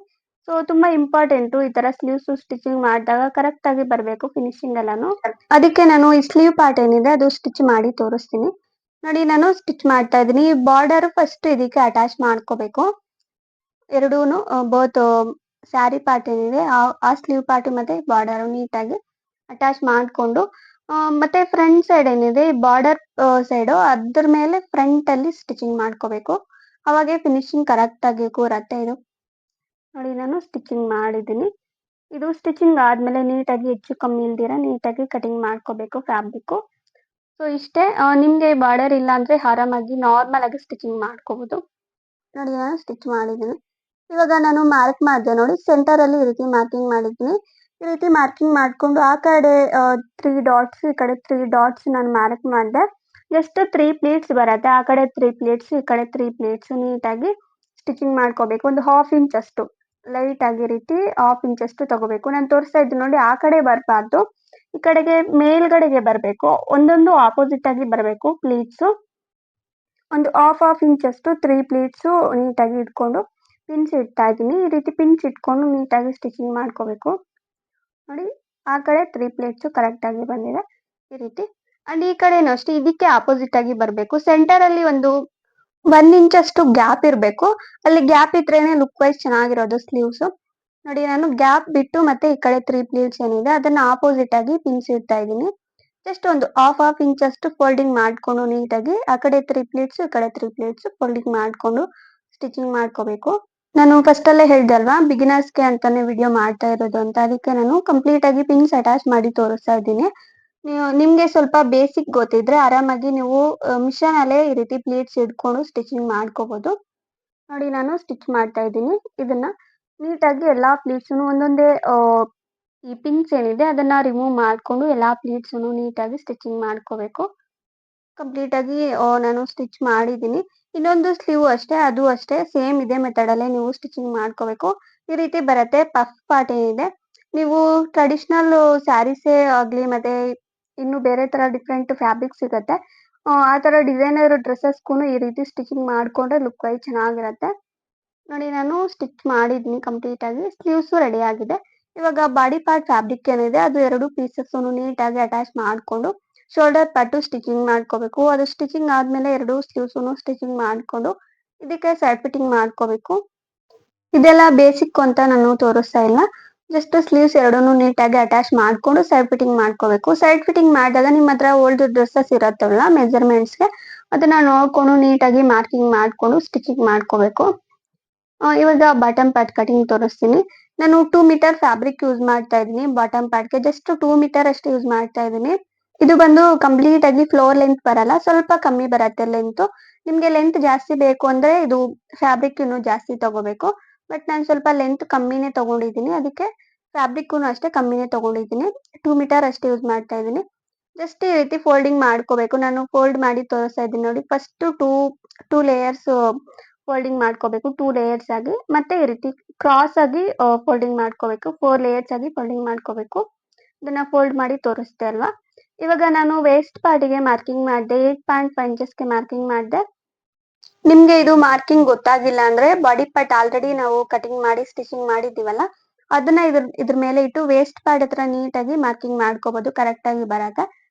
ಸೊ ತುಂಬಾ ಇಂಪಾರ್ಟೆಂಟು ಈ ತರ ಸ್ಲೀವ್ಸ್ ಸ್ಟಿಚಿಂಗ್ ಮಾಡಿದಾಗ ಕರೆಕ್ಟ್ ಆಗಿ ಬರಬೇಕು ಫಿನಿಶಿಂಗ್ ಎಲ್ಲಾನು. ಅದಕ್ಕೆ ನಾನು ಈ ಸ್ಲೀವ್ ಪಾರ್ಟ್ ಏನಿದೆ ಅದು ಸ್ಟಿಚ್ ಮಾಡಿ ತೋರಿಸ್ತೀನಿ. ನೋಡಿ ನಾನು ಸ್ಟಿಚ್ ಮಾಡ್ತಾ ಇದ್ದೀನಿ. ಬಾರ್ಡರ್ ಫಸ್ಟ್ ಇದಕ್ಕೆ ಅಟ್ಯಾಚ್ ಮಾಡ್ಕೋಬೇಕು. ಎರಡೂನು ಬೋತ್ ಸ್ಯಾರಿ ಪಾರ್ಟ್ ಏನಿದೆ ಆ ಸ್ಲೀವ್ ಪಾರ್ಟ್ ಮತ್ತೆ ಬಾರ್ಡರ್ ನೀಟಾಗಿ ಅಟ್ಯಾಚ್ ಮಾಡ್ಕೊಂಡು ಮತ್ತೆ ಫ್ರಂಟ್ ಸೈಡ್ ಏನಿದೆ ಬಾರ್ಡರ್ ಸೈಡ್ ಅದ್ರ ಮೇಲೆ ಫ್ರಂಟ್ ಅಲ್ಲಿ ಸ್ಟಿಚಿಂಗ್ ಮಾಡ್ಕೋಬೇಕು. ಅವಾಗೆ ಫಿನಿಶಿಂಗ್ ಕರೆಕ್ಟ್ ಆಗಿ ಕೂರತ್ತೆ ಇದು. ನೋಡಿ ನಾನು ಸ್ಟಿಚಿಂಗ್ ಮಾಡಿದ್ದೀನಿ. ಇದು ಸ್ಟಿಚಿಂಗ್ ಆದ್ಮೇಲೆ ನೀಟಾಗಿ ಹೆಚ್ಚು ಕಮ್ಮಿ ಇಲ್ದಿರ ನೀಟಾಗಿ ಕಟಿಂಗ್ ಮಾಡ್ಕೋಬೇಕು ಫ್ಯಾಬ್ರಿಕ್. ಸೊ ಇಷ್ಟೇ. ನಿಮ್ಗೆ ಬಾರ್ಡರ್ ಇಲ್ಲ ಅಂದ್ರೆ ಆರಾಮಾಗಿ ನಾರ್ಮಲ್ ಆಗಿ ಸ್ಟಿಚಿಂಗ್ ಮಾಡ್ಕೋಬಹುದು. ನೋಡಿ ನಾನು ಸ್ಟಿಚ್ ಮಾಡಿದ್ದೀನಿ. ಇವಾಗ ನಾನು ಮಾರ್ಕ್ ಮಾಡಿದೆ ನೋಡಿ ಸೆಂಟರ್ ಅಲ್ಲಿ ಈ ರೀತಿ ಮಾರ್ಕಿಂಗ್ ಮಾಡಿದ್ದೀನಿ. ಈ ರೀತಿ ಮಾರ್ಕಿಂಗ್ ಮಾಡ್ಕೊಂಡು ಆ ಕಡೆ 3 ಡಾಟ್ಸ್ ಈ ಕಡೆ 3 ಡಾಟ್ಸ್ ನಾನು ಮಾರ್ಕ್ ಮಾಡಿದೆ. ಜಸ್ಟ್ 3 ಪ್ಲೇಟ್ಸ್ ಬರುತ್ತೆ. ಆ ಕಡೆ 3 ಪ್ಲೇಟ್ಸ್ ಈ ಕಡೆ 3 ಪ್ಲೇಟ್ಸ್ ನೀಟಾಗಿ ಸ್ಟಿಚಿಂಗ್ ಮಾಡ್ಕೋಬೇಕು. ಒಂದು 1/2 ಇಂಚ್ ಅಷ್ಟು ಲೈಟ್ ಆಗಿ ಈ ರೀತಿ 1/2 ಇಂಚ್ ಅಷ್ಟು ತಗೋಬೇಕು. ನಾನು ತೋರಿಸ್ತಾ ಇದ್ದೀನಿ ನೋಡಿ ಆ ಕಡೆ ಬರಬಾರ್ದು, ಈ ಕಡೆಗೆ ಮೇಲ್ಗಡೆಗೆ ಬರಬೇಕು. ಒಂದೊಂದು ಆಪೋಸಿಟ್ ಆಗಿ ಬರಬೇಕು ಪ್ಲೀಟ್ಸ್. ಒಂದು 1/2 ಇಂಚ್ ಅಷ್ಟು 3 ಪ್ಲೇಟ್ಸ್ ನೀಟಾಗಿ ಇಟ್ಕೊಂಡು ಪಿನ್ಸ್ ಇಡ್ತಾ ಇದ್ದೀನಿ. ಈ ರೀತಿ ಪಿನ್ಸ್ ಇಟ್ಕೊಂಡು ನೀಟಾಗಿ ಸ್ಟಿಚಿಂಗ್ ಮಾಡ್ಕೋಬೇಕು. ನೋಡಿ ಆ ಕಡೆ 3 ಪ್ಲೇಟ್ಸ್ ಕರೆಕ್ಟ್ ಆಗಿ ಬಂದಿದೆ ಈ ರೀತಿ. ಅಂಡ್ ಈ ಕಡೆನೂ ಅಷ್ಟೇ ಇದಕ್ಕೆ ಆಪೋಸಿಟ್ ಆಗಿ ಬರಬೇಕು. ಸೆಂಟರ್ ಅಲ್ಲಿ ಒಂದು 1 ಇಂಚ್ ಅಷ್ಟು ಗ್ಯಾಪ್ ಇರಬೇಕು. ಅಲ್ಲಿ ಗ್ಯಾಪ್ ಇದ್ರೇನೆ ಲುಕ್ ವೈಸ್ ಚೆನ್ನಾಗಿರೋದು ಸ್ಲೀವ್ಸ್. ನೋಡಿ ನಾನು ಗ್ಯಾಪ್ ಬಿಟ್ಟು ಮತ್ತೆ ಈ ಕಡೆ 3 ಪ್ಲೇಟ್ಸ್ ಏನಿದೆ ಅದನ್ನ ಆಪೋಸಿಟ್ ಆಗಿ ಪಿನ್ಸ್ ಇಡ್ತಾ ಇದ್ದೀನಿ. ಜಸ್ಟ್ ಒಂದು 1/2 ಇಂಚ್ ಅಷ್ಟು ಫೋಲ್ಡಿಂಗ್ ಮಾಡ್ಕೊಂಡು ನೀಟಾಗಿ ಆ ಕಡೆ 3 ಪ್ಲೇಟ್ಸ್ ಈ ಕಡೆ 3 ಪ್ಲೇಟ್ಸ್ ಫೋಲ್ಡಿಂಗ್ ಮಾಡ್ಕೊಂಡು ಸ್ಟಿಚಿಂಗ್ ಮಾಡ್ಕೋಬೇಕು. ನಾನು ಫಸ್ಟ್ ಅಲ್ಲೇ ಹೇಳ್ದೆ ಅಲ್ವಾ ಬಿಗಿನರ್ಸ್ಗೆ ಅಂತಾನೆ ವಿಡಿಯೋ ಮಾಡ್ತಾ ಇರೋದು ಅಂತ. ಅದಕ್ಕೆ ನಾನು ಕಂಪ್ಲೀಟ್ ಆಗಿ ಪಿನ್ಸ್ ಅಟ್ಯಾಚ್ ಮಾಡಿ ತೋರಿಸ್ತಾ ಇದ್ದೀನಿ. ನಿಮ್ಗೆ ಸ್ವಲ್ಪ ಬೇಸಿಕ್ ಗೊತ್ತಿದ್ರೆ ಆರಾಮಾಗಿ ನೀವು ಮಿಷನ್ ಅಲ್ಲೇ ಈ ರೀತಿ ಪ್ಲೇಟ್ಸ್ ಇಟ್ಕೊಂಡು ಸ್ಟಿಚಿಂಗ್ ಮಾಡ್ಕೋಬಹುದು. ನೋಡಿ ನಾನು ಸ್ಟಿಚ್ ಮಾಡ್ತಾ ಇದ್ದೀನಿ. ಇದನ್ನ ನೀಟಾಗಿ ಎಲ್ಲಾ ಪ್ಲೇಟ್ಸ್ ಒಂದೊಂದೇ ಈ ಪಿನ್ಸ್ ಏನಿದೆ ಅದನ್ನ ರಿಮೂವ್ ಮಾಡ್ಕೊಂಡು ಎಲ್ಲಾ ಪ್ಲೇಟ್ಸ್ ನೀಟಾಗಿ ಸ್ಟಿಚಿಂಗ್ ಮಾಡ್ಕೋಬೇಕು. ಕಂಪ್ಲೀಟ್ ಆಗಿ ನಾನು ಸ್ಟಿಚ್ ಮಾಡಿದ್ದೀನಿ. ಇನ್ನೊಂದು ಸ್ಲೀವ್ ಅಷ್ಟೇ, ಅದು ಅಷ್ಟೇ ಸೇಮ್ ಇದೇ ಮೆಥಡ್ ಅಲ್ಲೇ ನೀವು ಸ್ಟಿಚಿಂಗ್ ಮಾಡ್ಕೋಬೇಕು. ಈ ರೀತಿ ಬರುತ್ತೆ ಪಫ್ ಪಾರ್ಟ್ ಏನಿದೆ. ನೀವು ಟ್ರೆಡಿಷನಲ್ ಸ್ಯಾರೀಸೇ ಆಗ್ಲಿ ಮತ್ತೆ ಇನ್ನು ಬೇರೆ ತರ ಡಿಫ್ರೆಂಟ್ ಫ್ಯಾಬ್ರಿಕ್ ಸಿಗುತ್ತೆ. ಆ ತರ ಡಿಸೈನರ್ ಡ್ರೆಸ್ಸಸ್ಗೂ ಈ ರೀತಿ ಸ್ಟಿಚಿಂಗ್ ಮಾಡ್ಕೊಂಡ್ರೆ ಲುಕ್ ವೈಸ್ ಚೆನ್ನಾಗಿರುತ್ತೆ. ನೋಡಿ ನಾನು ಸ್ಟಿಚ್ ಮಾಡಿದ್ದೀನಿ ಕಂಪ್ಲೀಟ್ ಆಗಿ. ಸ್ಲೀವ್ಸ್ ರೆಡಿ ಆಗಿದೆ. ಇವಾಗ ಬಾಡಿ ಪಾರ್ಟ್ ಫ್ಯಾಬ್ರಿಕ್ ಏನಿದೆ ಅದು 2 ಪೀಸಸ್ ನೀಟಾಗಿ ಅಟ್ಯಾಚ್ ಮಾಡ್ಕೊಂಡು ಶೋಲ್ಡರ್ ಪಾರ್ಟ್ ಸ್ಟಿಚಿಂಗ್ ಮಾಡ್ಕೋಬೇಕು. ಅದು ಸ್ಟಿಚಿಂಗ್ ಆದ್ಮೇಲೆ 2 ಸ್ಲೀವ್ಸ್ ಸ್ಟಿಚಿಂಗ್ ಮಾಡ್ಕೊಂಡು ಇದಕ್ಕೆ ಸೈಡ್ ಫಿಟ್ಟಿಂಗ್ ಮಾಡ್ಕೋಬೇಕು. ಇದೆಲ್ಲ ಬೇಸಿಕ್ ಅಂತ ನಾನು ತೋರಿಸ್ತಾ ಇಲ್ಲ. ಜಸ್ಟ್ ಸ್ಲೀವ್ಸ್ ಎರಡನ್ನೂ ನೀಟಾಗಿ ಅಟ್ಯಾಚ್ ಮಾಡ್ಕೊಂಡು ಸೈಡ್ ಫಿಟ್ಟಿಂಗ್ ಮಾಡ್ಕೋಬೇಕು. ಸೈಡ್ ಫಿಟ್ಟಿಂಗ್ ಮಾಡಿದಾಗ ನಿಮ್ಮ ಹತ್ರ ಓಲ್ಡ್ ಡ್ರೆಸ್ಸಸ್ ಇರತ್ತಲ್ಲ ಮೆಜರ್ಮೆಂಟ್ಸ್ಗೆ ಅದನ್ನ ನೋಡ್ಕೊಂಡು ನೀಟಾಗಿ ಮಾರ್ಕಿಂಗ್ ಮಾಡ್ಕೊಂಡು ಸ್ಟಿಚಿಂಗ್ ಮಾಡ್ಕೋಬೇಕು. ಇವಾಗ ಬಾಟಮ್ ಪಾರ್ಟ್ ಕಟಿಂಗ್ ತೋರಿಸ್ತೀನಿ. ನಾನು 2 ಮೀಟರ್ ಫ್ಯಾಬ್ರಿಕ್ ಯೂಸ್ ಮಾಡ್ತಾ ಇದ್ದೀನಿ. ಬಾಟಮ್ ಪಾರ್ಟ್ಗೆ ಜಸ್ಟ್ 2 ಮೀಟರ್ ಅಷ್ಟು ಯೂಸ್ ಮಾಡ್ತಾ ಇದ್ದೀನಿ. ಇದು ಬಂದು ಕಂಪ್ಲೀಟ್ ಆಗಿ ಫ್ಲೋರ್ ಲೆಂತ್ ಬರಲ್ಲ, ಸ್ವಲ್ಪ ಕಮ್ಮಿ ಬರುತ್ತೆ ಲೆಂತ್. ನಿಮ್ಗೆ ಲೆಂತ್ ಜಾಸ್ತಿ ಬೇಕು ಅಂದ್ರೆ ಇದು ಫ್ಯಾಬ್ರಿಕ್ ಇನ್ನು ಜಾಸ್ತಿ ತಗೋಬೇಕು. ಬಟ್ ನಾನು ಸ್ವಲ್ಪ ಲೆಂತ್ ಕಮ್ಮಿನೇ ತಗೊಂಡಿದ್ದೀನಿ. ಅದಕ್ಕೆ ಫ್ಯಾಬ್ರಿಕ್ ಅಷ್ಟೇ ಕಮ್ಮಿನೇ ತಗೊಂಡಿದ್ದೀನಿ. 2 ಮೀಟರ್ ಅಷ್ಟು ಯೂಸ್ ಮಾಡ್ತಾ ಇದ್ದೀನಿ. ಜಸ್ಟ್ ಈ ರೀತಿ ಫೋಲ್ಡಿಂಗ್ ಮಾಡ್ಕೋಬೇಕು. ನಾನು ಫೋಲ್ಡ್ ಮಾಡಿ ತೋರಿಸ್ತಾ ಇದ್ದೀನಿ ನೋಡಿ. ಫಸ್ಟ್ ಟೂ ಲೇಯರ್ಸ್ ಫೋಲ್ಡಿಂಗ್ ಮಾಡ್ಕೋಬೇಕು 2 ಲೇಯರ್ಸ್ ಆಗಿ. ಮತ್ತೆ ಈ ರೀತಿ ಕ್ರಾಸ್ ಆಗಿ ಫೋಲ್ಡಿಂಗ್ ಮಾಡ್ಕೋಬೇಕು. 4 ಲೇಯರ್ಸ್ ಆಗಿ ಫೋಲ್ಡಿಂಗ್ ಮಾಡ್ಕೋಬೇಕು. ಇದನ್ನ ಫೋಲ್ಡ್ ಮಾಡಿ ತೋರಿಸ್ತೆ ಅಲ್ವಾ. ಇವಾಗ ನಾನು ವೇಸ್ಟ್ ಪಾರ್ಟಿಗೆ ಮಾರ್ಕಿಂಗ್ ಮಾಡಿದೆ. 8.5 ಇಂಚಸ್ಗೆ ಮಾರ್ಕಿಂಗ್ ಮಾಡಿದೆ. ನಿಮ್ಗೆ ಇದು ಮಾರ್ಕಿಂಗ್ ಗೊತ್ತಾಗಿಲ್ಲ ಅಂದ್ರೆ ಬಾಡಿ ಪಾರ್ಟ್ ಆಲ್ರೆಡಿ ನಾವು ಕಟಿಂಗ್ ಮಾಡಿ ಸ್ಟಿಚಿಂಗ್ ಮಾಡಿದ್ದೀವಲ್ಲ ಅದನ್ನ ಇದ್ರ ಮೇಲೆ ಇಟ್ಟು ವೇಸ್ಟ್ ಪಾರ್ಟ್ ಹತ್ರ ನೀಟಾಗಿ ಮಾರ್ಕಿಂಗ್ ಮಾಡ್ಕೋಬಹುದು. ಕರೆಕ್ಟ್ ಆಗಿ ಬರತ್ತೆ.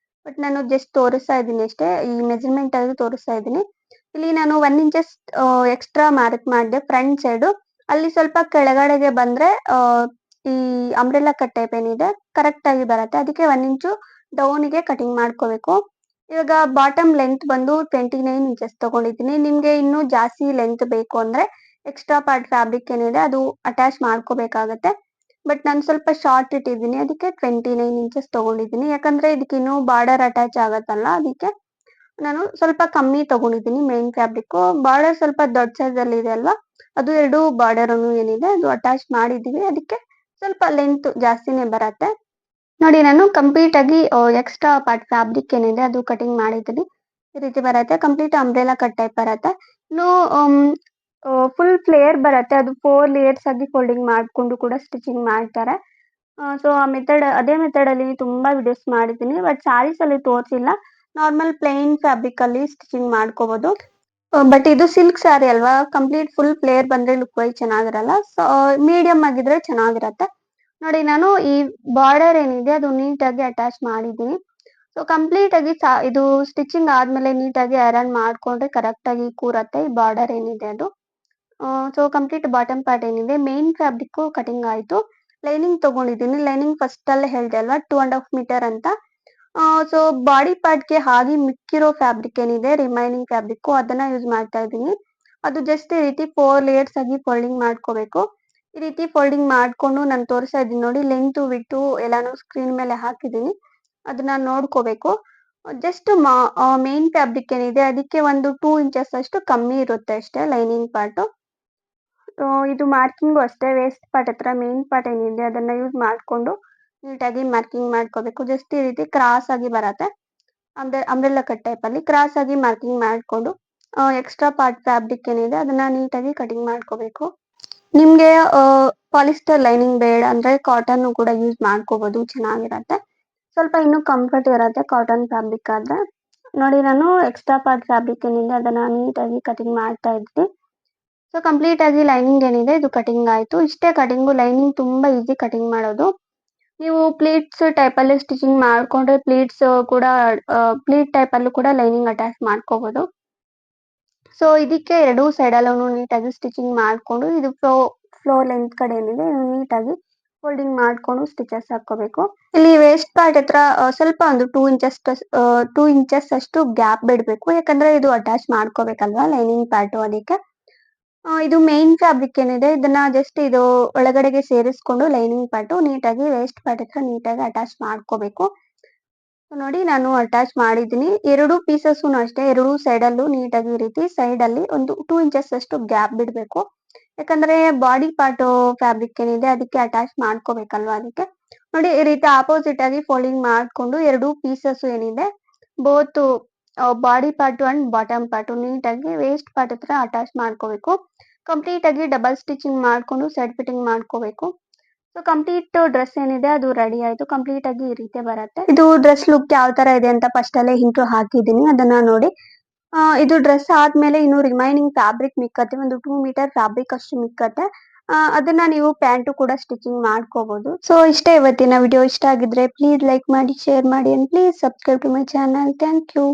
ಬಟ್ ನಾನು ಜಸ್ಟ್ ತೋರಿಸ್ತಾ ಇದ್ದೀನಿ ಅಷ್ಟೇ. ಈ ಮೆಜರ್ಮೆಂಟ್ ಆಗಿ ತೋರಿಸ್ತಾ ಇದ್ದೀನಿ. ಇಲ್ಲಿ ನಾನು 1 ಇಂಚಸ್ ಎಕ್ಸ್ಟ್ರಾ ಮಾರ್ಕ್ ಮಾಡಿದೆ ಫ್ರಂಟ್ ಸೈಡ್. ಅಲ್ಲಿ ಸ್ವಲ್ಪ ಕೆಳಗಡೆಗೆ ಬಂದ್ರೆ ಈ ಅಂಬ್ರೆಲಾ ಕಟ್ ಟೈಪ್ ಏನಿದೆ ಕರೆಕ್ಟ್ ಆಗಿ ಬರತ್ತೆ. ಅದಕ್ಕೆ 1 ಇಂಚು ಡೌನ್ಗೆ ಕಟಿಂಗ್ ಮಾಡ್ಕೋಬೇಕು. ಇವಾಗ ಬಾಟಮ್ ಲೆಂತ್ ಬಂದು 29 ಇಂಚಸ್ ತಗೊಂಡಿದ್ದೀನಿ. ನಿಮ್ಗೆ ಇನ್ನೂ ಜಾಸ್ತಿ ಲೆಂತ್ ಬೇಕು ಅಂದ್ರೆ ಎಕ್ಸ್ಟ್ರಾ ಪಾರ್ಟ್ ಫ್ಯಾಬ್ರಿಕ್ ಏನಿದೆ ಅದು ಅಟ್ಯಾಚ್ ಮಾಡ್ಕೋಬೇಕಾಗತ್ತೆ. ಬಟ್ ನಾನು ಸ್ವಲ್ಪ ಶಾರ್ಟ್ ಇಟ್ಟಿದ್ದೀನಿ ಅದಕ್ಕೆ 29 ಇಂಚಸ್ ತಗೊಂಡಿದ್ದೀನಿ. ಯಾಕಂದ್ರೆ ಇದಕ್ಕೆ ಇನ್ನೂ ಬಾರ್ಡರ್ ಅಟ್ಯಾಚ್ ಆಗತ್ತಲ್ಲ ಅದಕ್ಕೆ ನಾನು ಸ್ವಲ್ಪ ಕಮ್ಮಿ ತಗೊಂಡಿದ್ದೀನಿ ಮೇನ್ ಫ್ಯಾಬ್ರಿಕ್. ಬಾರ್ಡರ್ ಸ್ವಲ್ಪ ದೊಡ್ಡ ಸೈಜ್ ಅಲ್ಲಿ ಇದೆ ಅಲ್ವಾ, ಅದು 2 ಬಾರ್ಡರ್ ಏನಿದೆ ಅದು ಅಟ್ಯಾಚ್ ಮಾಡಿದೀವಿ. ಅದಕ್ಕೆ ಸ್ವಲ್ಪ ಲೆಂತ್ ಜಾಸ್ತಿನೇ ಬರತ್ತೆ. ನೋಡಿ ನಾನು ಕಂಪ್ಲೀಟ್ ಆಗಿ ಎಕ್ಸ್ಟ್ರಾ ಪಾರ್ಟ್ ಫ್ಯಾಬ್ರಿಕ್ ಏನಿದೆ ಅದು ಕಟಿಂಗ್ ಮಾಡಿದ್ದೀನಿ. ಈ ರೀತಿ ಬರತ್ತೆ. ಕಂಪ್ಲೀಟ್ ಅಂಬ್ರೆಲಾ ಕಟ್ ಟೈಪ್ ಬರತ್ತೆ. ಇನ್ನು ಫುಲ್ ಫ್ಲೇರ್ ಬರತ್ತೆ. ಅದು 4 ಲೇಯರ್ಸ್ ಆಗಿ ಫೋಲ್ಡಿಂಗ್ ಮಾಡ್ಕೊಂಡು ಕೂಡ ಸ್ಟಿಚಿಂಗ್ ಮಾಡ್ತಾರೆ. ಸೊ ಅದೇ ಮೆಥಡ್ ಅಲ್ಲಿ ತುಂಬಾ ವಿಡಿಯೋಸ್ ಮಾಡಿದ್ದೀನಿ. ಬಟ್ ಸ್ಯಾರೀಸ್ ಅಲ್ಲಿ ತೋರಿಸಿಲ್ಲ. ನಾರ್ಮಲ್ ಪ್ಲೇನ್ ಫ್ಯಾಬ್ರಿಕ್ ಅಲ್ಲಿ ಸ್ಟಿಚಿಂಗ್ ಮಾಡ್ಕೋಬಹುದು. ಬಟ್ ಇದು ಸಿಲ್ಕ್ ಸ್ಯಾರಿ ಅಲ್ವಾ, ಕಂಪ್ಲೀಟ್ ಫುಲ್ ಫ್ಲೇರ್ ಬಂದ್ರೆ ಲುಕ್ ವೈಸ್ ಚೆನ್ನಾಗಿರಲ್ಲ. ಸೊ ಮೀಡಿಯಂ ಆಗಿದ್ರೆ ಚೆನ್ನಾಗಿರತ್ತೆ. ನೋಡಿ ನಾನು ಈ ಬಾರ್ಡರ್ ಏನಿದೆ ಅದು ನೀಟಾಗಿ ಅಟ್ಯಾಚ್ ಮಾಡಿದ್ದೀನಿ. ಸೊ ಕಂಪ್ಲೀಟ್ ಆಗಿ ಇದು ಸ್ಟಿಚಿಂಗ್ ಆದ್ಮೇಲೆ ನೀಟಾಗಿ ಐರನ್ ಮಾಡ್ಕೊಂಡ್ರೆ ಕರೆಕ್ಟ್ ಆಗಿ ಕೂರತ್ತೆ ಈ ಬಾರ್ಡರ್ ಏನಿದೆ ಅದು. ಸೊ ಕಂಪ್ಲೀಟ್ ಬಾಟಮ್ ಪಾರ್ಟ್ ಏನಿದೆ ಮೇನ್ ಫ್ಯಾಬ್ರಿಕ್ ಕಟಿಂಗ್ ಆಯ್ತು. ಲೈನಿಂಗ್ ತಗೊಂಡಿದ್ದೀನಿ. ಲೈನಿಂಗ್ ಫಸ್ಟ್ ಅಲ್ಲೇ ಹೇಳ್ದೆ ಅಲ್ವಾ 2.5 ಮೀಟರ್ ಅಂತ. ಸೊ ಬಾಡಿ ಪಾರ್ಟ್‌ಗೆ ಹಾಗೆ ಮಿಕ್ಕಿರೋ ಫ್ಯಾಬ್ರಿಕ್ ಏನಿದೆ ರಿಮೈನಿಂಗ್ ಫ್ಯಾಬ್ರಿಕ್ ಅದನ್ನ ಯೂಸ್ ಮಾಡ್ತಾ ಇದ್ದೀನಿ. ಅದು ಜಸ್ಟ್ ಈ ರೀತಿ 4 ಲೇಯರ್ಸ್ ಆಗಿ ಫೋಲ್ಡಿಂಗ್ ಮಾಡ್ಕೋಬೇಕು. ಈ ರೀತಿ ಫೋಲ್ಡಿಂಗ್ ಮಾಡ್ಕೊಂಡು ನಾನು ತೋರಿಸ್ತಾ ಇದ್ದೀನಿ ನೋಡಿ, ಲೆಂತ್ ವಿಡ್ತ್ ಎಲ್ಲಾನು ಸ್ಕ್ರೀನ್ ಮೇಲೆ ಹಾಕಿದ್ದೀನಿ. ಅದನ್ನ ನೋಡ್ಕೋಬೇಕು. ಜಸ್ಟ್ ಮೇನ್ ಫ್ಯಾಬ್ರಿಕ್ ಏನಿದೆ ಅದಕ್ಕೆ ಒಂದು 2 ಇಂಚಸ್ ಅಷ್ಟು ಕಮ್ಮಿ ಇರುತ್ತೆ ಅಷ್ಟೇ ಲೈನಿಂಗ್ ಪಾರ್ಟ್. ಇದು ಮಾರ್ಕಿಂಗು ಅಷ್ಟೇ ವೇಸ್ಟ್ ಪಾರ್ಟ್ ಹತ್ರ ಮೇನ್ ಪಾರ್ಟ್ ಏನಿದೆ ಅದನ್ನ ಯೂಸ್ ಮಾಡ್ಕೊಂಡು ನೀಟಾಗಿ ಮಾರ್ಕಿಂಗ್ ಮಾಡ್ಕೋಬೇಕು. ಜಸ್ಟ್ ಈ ರೀತಿ ಕ್ರಾಸ್ ಆಗಿ ಬರತ್ತೆ. ಅಂಬ್ರೆಲ್ಲಾ ಕಟ್ ಟೈಪ್ ಅಲ್ಲಿ ಕ್ರಾಸ್ ಆಗಿ ಮಾರ್ಕಿಂಗ್ ಮಾಡ್ಕೊಂಡು ಎಕ್ಸ್ಟ್ರಾ ಪಾರ್ಟ್ ಫ್ಯಾಬ್ರಿಕ್ ಏನಿದೆ ಅದನ್ನ ನೀಟಾಗಿ ಕಟಿಂಗ್ ಮಾಡ್ಕೋಬೇಕು. ನಿಮ್ಗೆ ಪಾಲಿಸ್ಟರ್ ಲೈನಿಂಗ್ ಬೇಡ ಅಂದ್ರೆ ಕಾಟನ್ ಕೂಡ ಯೂಸ್ ಮಾಡ್ಕೋಬಹುದು, ಚೆನ್ನಾಗಿರತ್ತೆ. ಸ್ವಲ್ಪ ಇನ್ನೂ ಕಂಫರ್ಟ್ ಇರತ್ತೆ ಕಾಟನ್ ಫ್ಯಾಬ್ರಿಕ್ ಆದ್ರೆ. ನೋಡಿ ನಾನು ಎಕ್ಸ್ಟ್ರಾ ಪಾರ್ಟ್ ಫ್ಯಾಬ್ರಿಕ್ ಏನಿದೆ ಅದನ್ನ ನೀಟಾಗಿ ಕಟಿಂಗ್ ಮಾಡ್ತಾ ಇದ್ದೀನಿ. ಸೊ ಕಂಪ್ಲೀಟ್ ಆಗಿ ಲೈನಿಂಗ್ ಏನಿದೆ ಇದು ಕಟಿಂಗ್ ಆಯ್ತು. ಇಷ್ಟೇ ಕಟಿಂಗು, ಲೈನಿಂಗ್ ತುಂಬಾ ಈಸಿ ಕಟಿಂಗ್ ಮಾಡೋದು. ನೀವು ಪ್ಲೀಟ್ಸ್ ಟೈಪ್ ಅಲ್ಲಿ ಸ್ಟಿಚಿಂಗ್ ಮಾಡ್ಕೊಂಡ್ರೆ ಪ್ಲೀಟ್ಸ್ ಕೂಡ ಪ್ಲೀಟ್ ಟೈಪ್ ಅಲ್ಲೂ ಕೂಡ ಲೈನಿಂಗ್ ಅಟ್ಯಾಚ್ ಮಾಡ್ಕೋಬಹುದು. ಸೊ ಇದಕ್ಕೆ ಎರಡೂ ಸೈಡ್ ಅಲ್ಲೂ ನೀಟಾಗಿ ಸ್ಟಿಚಿಂಗ್ ಮಾಡ್ಕೊಂಡು ಇದು ಫ್ಲೋರ್ ಲೆಂತ್ ಕಡೆ ಏನಿದೆ ನೀಟಾಗಿ ಫೋಲ್ಡಿಂಗ್ ಮಾಡ್ಕೊಂಡು ಸ್ಟಿಚಸ್ ಹಾಕೋಬೇಕು. ಇಲ್ಲಿ ವೇಸ್ಟ್ ಪಾರ್ಟ್ ಹತ್ರ ಸ್ವಲ್ಪ ಒಂದು 2 ಇಂಚಸ್ ಅಷ್ಟು ಗ್ಯಾಪ್ ಬಿಡಬೇಕು. ಯಾಕಂದ್ರೆ ಇದು ಅಟ್ಯಾಚ್ ಮಾಡ್ಕೋಬೇಕಲ್ವಾ ಲೈನಿಂಗ್ ಪಾರ್ಟ್, ಅದಕ್ಕೆ. ಇದು ಮೇನ್ ಫ್ಯಾಬ್ರಿಕ್ ಏನಿದೆ ಇದನ್ನ ಜಸ್ಟ್ ಇದು ಒಳಗಡೆಗೆ ಸೇರಿಸ್ಕೊಂಡು ಲೈನಿಂಗ್ ಪಾರ್ಟ್ ನೀಟಾಗಿ ವೇಸ್ಟ್ ಪಾರ್ಟ್ ಹತ್ರ ನೀಟಾಗಿ ಅಟ್ಯಾಚ್ ಮಾಡ್ಕೋಬೇಕು. ನೋಡಿ ನಾನು ಅಟ್ಯಾಚ್ ಮಾಡಿದ್ದೀನಿ. ಎರಡು ಪೀಸಸ್ಸು ಅಷ್ಟೇ ಎರಡು ಸೈಡ್ ಅಲ್ಲೂ ನೀಟಾಗಿ ಈ ರೀತಿ ಸೈಡ್ ಅಲ್ಲಿ ಒಂದು 2 ಇಂಚಸ್ ಅಷ್ಟು ಗ್ಯಾಪ್ ಬಿಡಬೇಕು. ಯಾಕಂದ್ರೆ ಬಾಡಿ ಪಾರ್ಟ್ ಫ್ಯಾಬ್ರಿಕ್ ಏನಿದೆ ಅದಕ್ಕೆ ಅಟ್ಯಾಚ್ ಮಾಡ್ಕೋಬೇಕಲ್ವಾ, ಅದಕ್ಕೆ. ನೋಡಿ ಈ ರೀತಿ ಆಪೋಸಿಟ್ ಆಗಿ ಫೋಲ್ಡಿಂಗ್ ಮಾಡ್ಕೊಂಡು ಎರಡು ಪೀಸಸ್ ಏನಿದೆ both body part and bottom part ನೀಟಾಗಿ ವೇಸ್ಟ್ ಪಾರ್ಟ್ ಹತ್ರ ಅಟ್ಯಾಚ್ ಮಾಡ್ಕೋಬೇಕು. ಕಂಪ್ಲೀಟ್ ಆಗಿ ಡಬಲ್ ಸ್ಟಿಚಿಂಗ್ ಮಾಡ್ಕೊಂಡು ಸೈಡ್ ಫಿಟ್ಟಿಂಗ್ ಮಾಡ್ಕೋಬೇಕು. ಸೊ ಕಂಪ್ಲೀಟ್ ಡ್ರೆಸ್ ಏನಿದೆ ಅದು ರೆಡಿ ಆಯ್ತು. ಕಂಪ್ಲೀಟ್ ಆಗಿ ಈ ರೀತಿ ಬರುತ್ತೆ. ಇದು ಡ್ರೆಸ್ ಲುಕ್ ಯಾವ ತರ ಇದೆ ಅಂತ ಫಸ್ಟ್ ಅಲ್ಲೇ ಇಂಟ್ರೋ ಹಾಕಿದ್ದೀನಿ, ಅದನ್ನ ನೋಡಿ. ಇದು ಡ್ರೆಸ್ ಆದ್ಮೇಲೆ ಇನ್ನು ರಿಮೈನಿಂಗ್ ಫ್ಯಾಬ್ರಿಕ್ ಮಿಕ್ಕತ್ತೆ, ಒಂದು 2 ಮೀಟರ್ ಫ್ಯಾಬ್ರಿಕ್ ಅಷ್ಟು ಮಿಕ್ಕತ್ತೆ. ಅದನ್ನ ನೀವು ಪ್ಯಾಂಟು ಕೂಡ ಸ್ಟಿಚಿಂಗ್ ಮಾಡ್ಕೋಬಹುದು. ಸೊ ಇಷ್ಟೇ ಇವತ್ತಿನ ವಿಡಿಯೋ. ಇಷ್ಟ ಆಗಿದ್ರೆ ಪ್ಲೀಸ್ ಲೈಕ್ ಮಾಡಿ, ಶೇರ್ ಮಾಡಿ and please subscribe to my channel. Thank you.